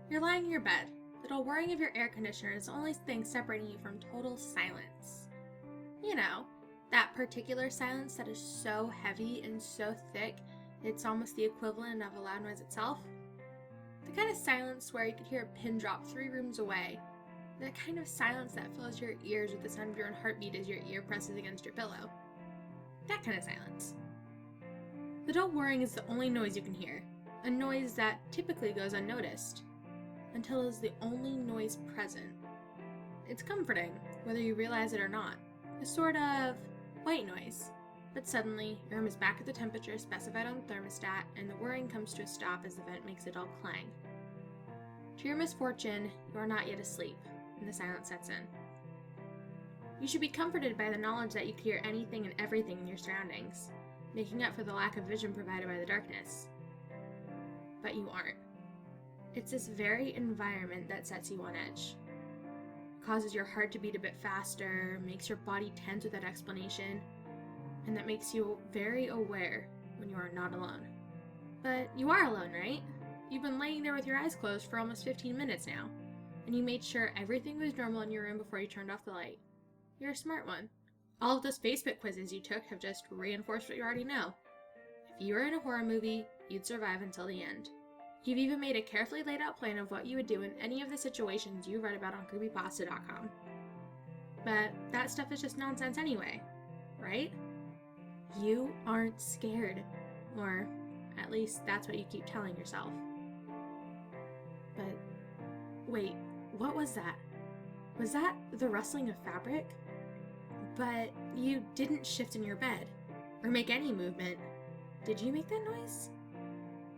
You're lying in your bed. The dull whirring of your air conditioner is the only thing separating you from total silence. You know, that particular silence that is so heavy and so thick, it's almost the equivalent of a loud noise itself. The kind of silence where you could hear a pin drop 3 rooms away. The kind of silence that fills your ears with the sound of your own heartbeat as your ear presses against your pillow. That kind of silence. The dull whirring is the only noise you can hear, a noise that typically goes unnoticed, until it is the only noise present. It's comforting, whether you realize it or not, a sort of white noise. But suddenly, your room is back at the temperature specified on the thermostat, and the whirring comes to a stop as the vent makes a dull clang. To your misfortune, you are not yet asleep, and the silence sets in. You should be comforted by the knowledge that you can hear anything and everything in your surroundings, making up for the lack of vision provided by the darkness. But you aren't. It's this very environment that sets you on edge. Causes your heart to beat a bit faster, makes your body tense without explanation, and that makes you very aware when you are not alone. But you are alone, right? You've been laying there with your eyes closed for almost 15 minutes now, and you made sure everything was normal in your room before you turned off the light. You're a smart one. All of those Facebook quizzes you took have just reinforced what you already know. If you were in a horror movie, you'd survive until the end. You've even made a carefully laid out plan of what you would do in any of the situations you read about on creepypasta.com. But that stuff is just nonsense anyway, right? You aren't scared, or at least that's what you keep telling yourself. But wait, what was that? Was that the rustling of fabric? But you didn't shift in your bed, or make any movement. Did you make that noise?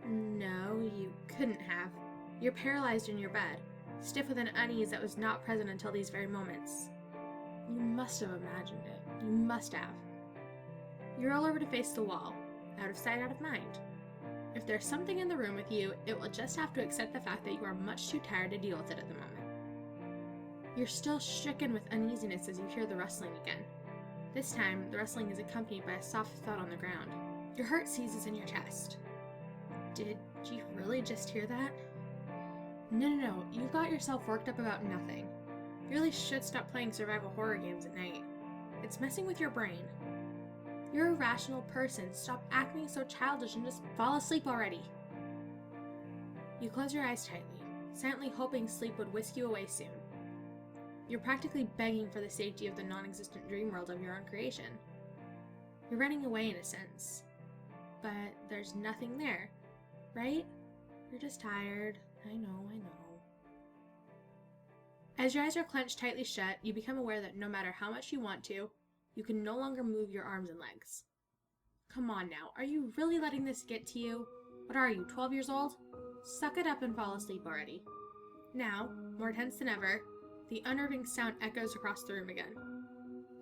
No, you couldn't have. You're paralyzed in your bed, stiff with an unease that was not present until these very moments. You must have imagined it. You must have. You roll over to face the wall, out of sight, out of mind. If there's something in the room with you, it will just have to accept the fact that you are much too tired to deal with it at the moment. You're still stricken with uneasiness as you hear the rustling again. This time, the rustling is accompanied by a soft thud on the ground. Your heart seizes in your chest. Did you really just hear that? No, you've got yourself worked up about nothing. You really should stop playing survival horror games at night. It's messing with your brain. You're a rational person. Stop acting so childish and just fall asleep already. You close your eyes tightly, silently hoping sleep would whisk you away soon. You're practically begging for the safety of the non-existent dream world of your own creation. You're running away in a sense. But there's nothing there, right? You're just tired. I know. As your eyes are clenched tightly shut, you become aware that no matter how much you want to, you can no longer move your arms and legs. Come on now, are you really letting this get to you? What are you, 12 years old? Suck it up and fall asleep already. Now, more tense than ever, the unnerving sound echoes across the room again.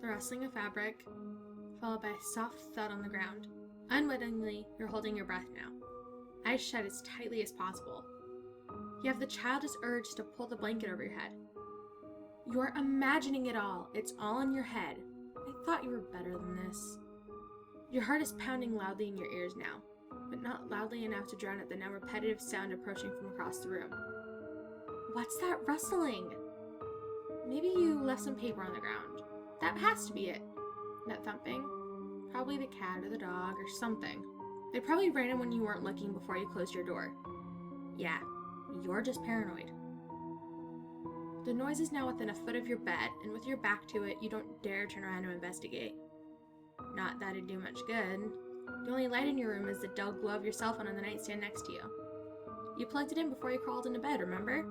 The rustling of fabric, followed by a soft thud on the ground. Unwittingly, you're holding your breath now, eyes shut as tightly as possible. You have the childish urge to pull the blanket over your head. You're imagining it all. It's all in your head. I thought you were better than this. Your heart is pounding loudly in your ears now, but not loudly enough to drown out the now repetitive sound approaching from across the room. What's that rustling? Maybe you left some paper on the ground. That has to be it. That thumping? Probably the cat or the dog or something. They probably ran in when you weren't looking before you closed your door. Yeah, you're just paranoid. The noise is now within a foot of your bed, and with your back to it, you don't dare turn around to investigate. Not that it'd do much good. The only light in your room is the dull glow of your cell phone on the nightstand next to you. You plugged it in before you crawled into bed, remember?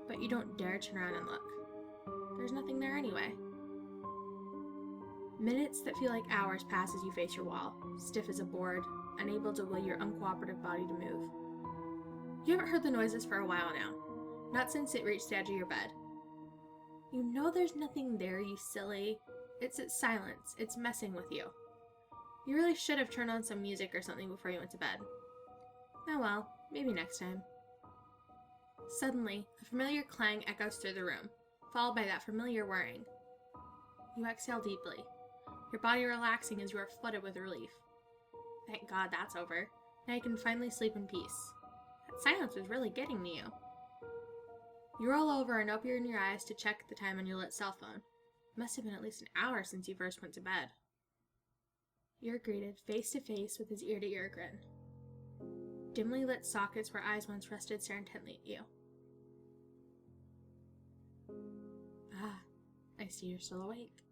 But you don't dare turn around and look. There's nothing there anyway. Minutes that feel like hours pass as you face your wall, stiff as a board, unable to will your uncooperative body to move. You haven't heard the noises for a while now, not since it reached the edge of your bed. You know there's nothing there, you silly. It's its silence. It's messing with you. You really should have turned on some music or something before you went to bed. Oh well, maybe next time. Suddenly, a familiar clang echoes through the room, followed by that familiar whirring. You exhale deeply, your body relaxing as you are flooded with relief. Thank God that's over. Now you can finally sleep in peace. Silence was really getting to you. You roll over and open your eyes to check the time on your lit cell phone. It must have been at least an hour since you first went to bed. You're greeted face to face with his ear-to-ear grin. Dimly lit sockets where eyes once rested stare intently at you. Ah, I see you're still awake.